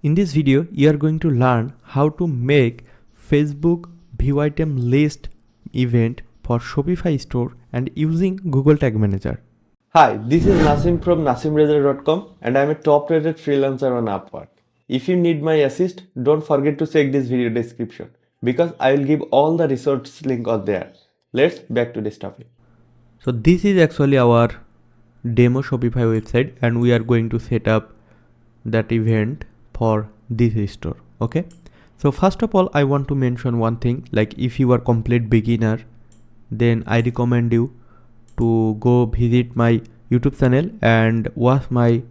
In this video, you are going to learn how to make Facebook view item list event for Shopify store and using Google Tag Manager. Hi, this is Nasim from nasimreza.com and I am a top rated freelancer on Upwork. If you need my assist, don't forget to check this video description because I will give all the resource link on there. Let's back to this topic. So this is actually our demo Shopify website and we are going to set up that event for this store. Okay. So first of all, I want to mention one thing, like if you are complete beginner, then I recommend you to go visit my YouTube channel and watch my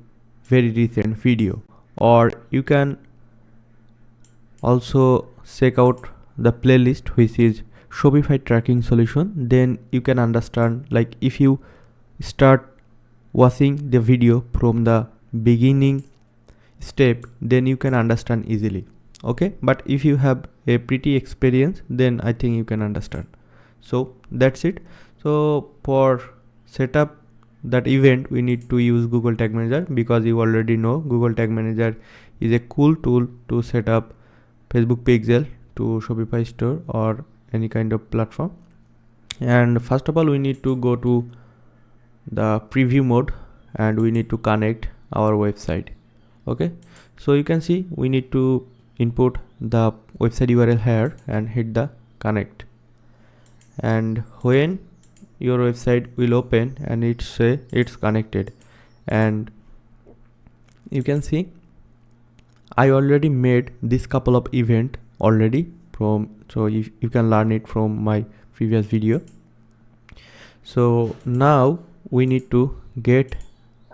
very recent video, or you can also check out the playlist which is Shopify tracking solution. Then you can understand, like if you start watching the video from the beginning step, then you can understand easily. Okay, but if you have a pretty experience, then I think you can understand. So that's it. So for setup that event, we need to use Google Tag Manager because you already know Google Tag Manager is a cool tool to set up Facebook pixel to Shopify store or any kind of platform. And first of all, we need to go to the preview mode and we need to connect our website. Okay, so you can see we need to input the website URL here and hit the connect, and when your website will open and it say it's connected, and you can see I already made this couple of event already from, so you can learn it from my previous video. So now we need to get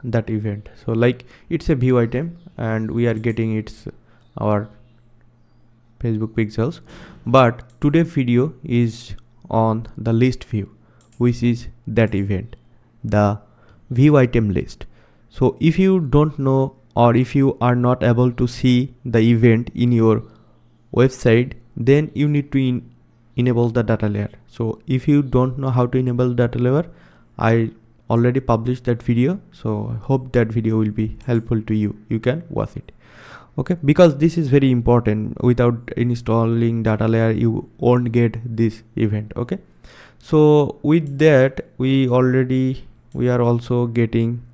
that event. So like it's a view item and we are getting it's our Facebook pixels, but today's video is on the list view, which is that event, the view item list. So if you don't know, or if you are not able to see the event in your website, then you need to enable the data layer. So if you don't know how to enable data layer, I already published that video, so I hope that video will be helpful to you. You can watch it. Okay, because this is very important. Without installing data layer, you won't get this event. Okay, so with that, we are also getting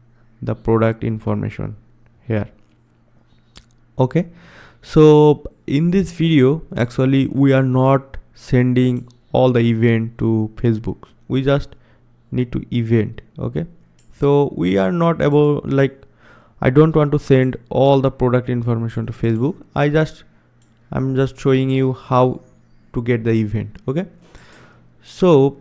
the product information here. Okay, so in this video, actually we are not sending all the event to Facebook. We just need to event. Okay, so we are not able, like I don't want to send all the product information to Facebook. I'm just showing you how to get the event. Okay, so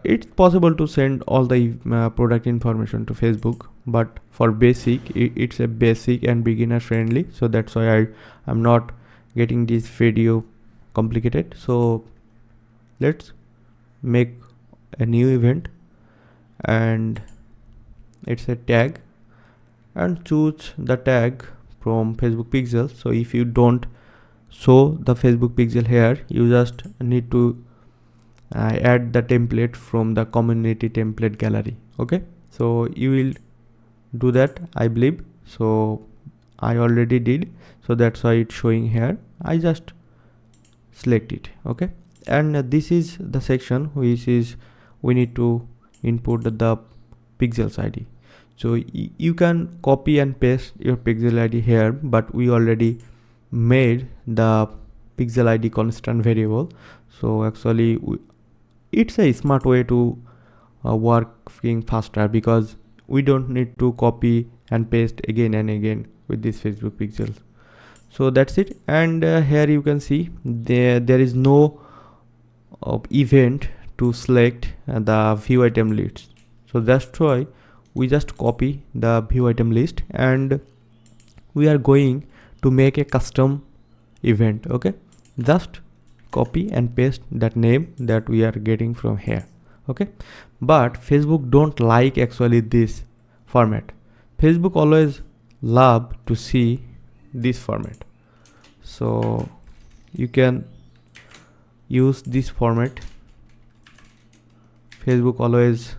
it's possible to send all the product information to Facebook, but for basic, it's a basic and beginner friendly, so that's why I'm not getting this video complicated. So let's make a new event and it's a tag, and choose the tag from Facebook pixel. So if you don't show the Facebook pixel here, you just need to add the template from the community template gallery. Okay, so you will do that, I believe. So I already did, so that's why it's showing here. I just select it. Okay, and this is the section which is we need to input the pixels ID. So you can copy and paste your pixel ID here, but we already made the pixel ID constant variable. So actually it's a smart way to working faster, because we don't need to copy and paste again and again with this Facebook pixels. So that's it. And here you can see there is no event to select the view item list. So that's why we just copy the view item list and we are going to make a custom event. Okay, just copy and paste that name that we are getting from here. Okay, but Facebook don't like actually this format. Facebook always love to see this format, so you can use this format. Facebook always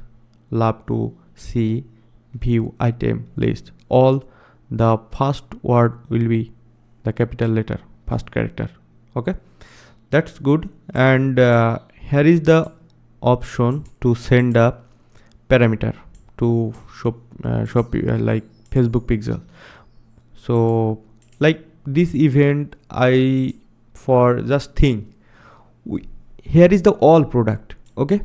love to see view item list. All the first word will be the capital letter, first character. Okay, that's good. And here is the option to send a parameter to like Facebook pixel. So like this event, I for just think here is the all product. Okay,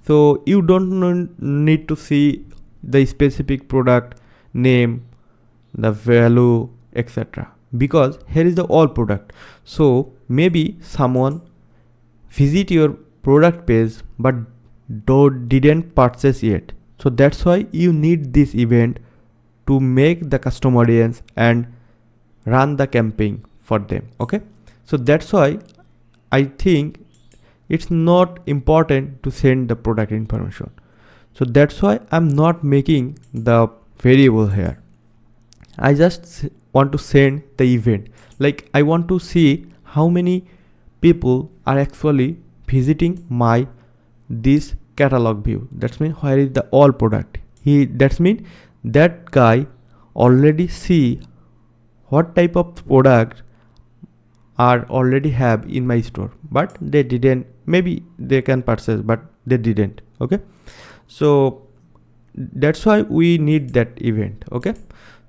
so you don't need to see the specific product name, the value, etc., because here is the all product. So maybe someone visit your product page but didn't purchase yet, so that's why you need this event to make the custom audience and run the campaign for them. Okay, so that's why I think it's not important to send the product information. So that's why I'm not making the variable here. I just want to send the event. Like I want to see how many people are actually visiting my this catalog view. That's mean where is the all product. That's mean that guy already see what type of product are already have in my store, but they didn't. Maybe they can purchase, but they didn't. Okay, so that's why we need that event. Okay,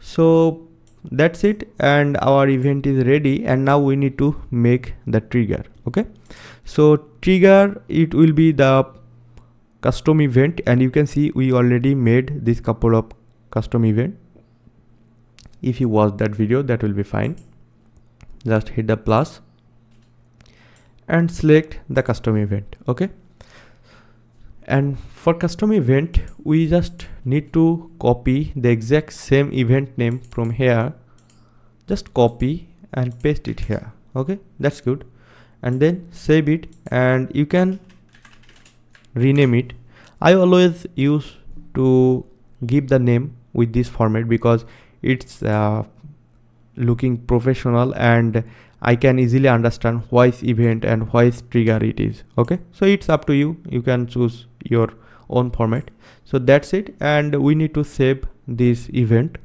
so that's it, and our event is ready, and now we need to make the trigger. Okay, so trigger, it will be the custom event, and you can see we already made this couple of custom event. If you watch that video, that will be fine. Just hit the plus and select the custom event. Okay, and for custom event we just need to copy the exact same event name from here. Just copy and paste it here. Okay, that's good, and then save it, and you can rename it. I always use to give the name with this format because it's looking professional, and I can easily understand whose event and whose trigger it is. Okay, so it's up to you. You can choose your own format. So that's it, and we need to save this event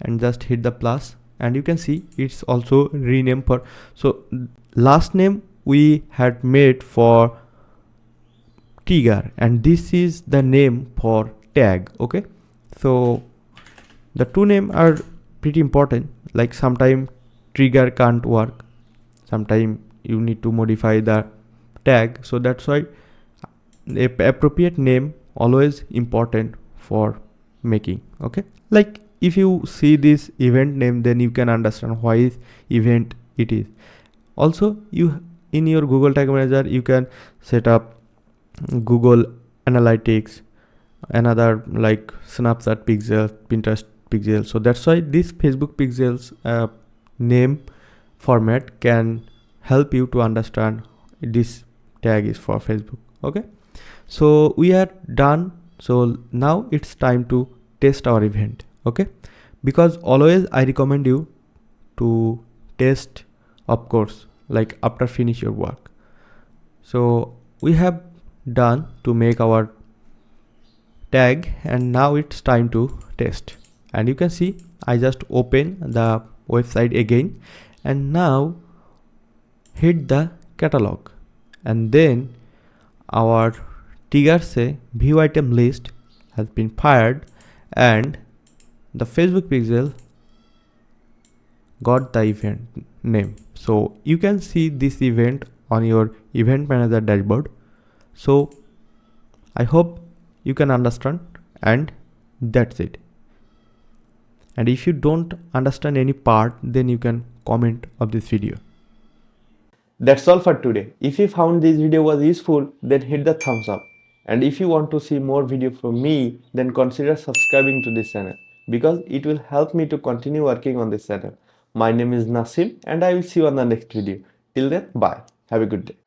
and just hit the plus, and you can see it's also renamed for. So last name we had made for trigger, and this is the name for tag. Okay, so the two names are pretty important. Like sometime trigger can't work, sometime you need to modify the tag, so that's why the appropriate name always important for making. Okay, like if you see this event name, then you can understand why is event it is. Also, you in your Google Tag Manager you can set up Google Analytics, another like Snapchat pixel, Pinterest pixel. So that's why this Facebook pixels name format can help you to understand this tag is for Facebook. Okay, so we are done. So now it's time to test our event. Okay, because always I recommend you to test, of course, like after finish your work. So we have done to make our tag, and now it's time to test. And you can see I just open the website again, and now hit the catalog, and then our trigger say view item list has been fired, and the Facebook pixel got the event name. So you can see this event on your event manager dashboard. So I hope you can understand, and that's it. And if you don't understand any part, then you can comment of this video. That's all for today. If you found this video was useful, then hit the thumbs up. And if you want to see more video from me, then consider subscribing to this channel because it will help me to continue working on this channel. My name is Nasim, and I will see you on the next video. Till then, bye. Have a good day.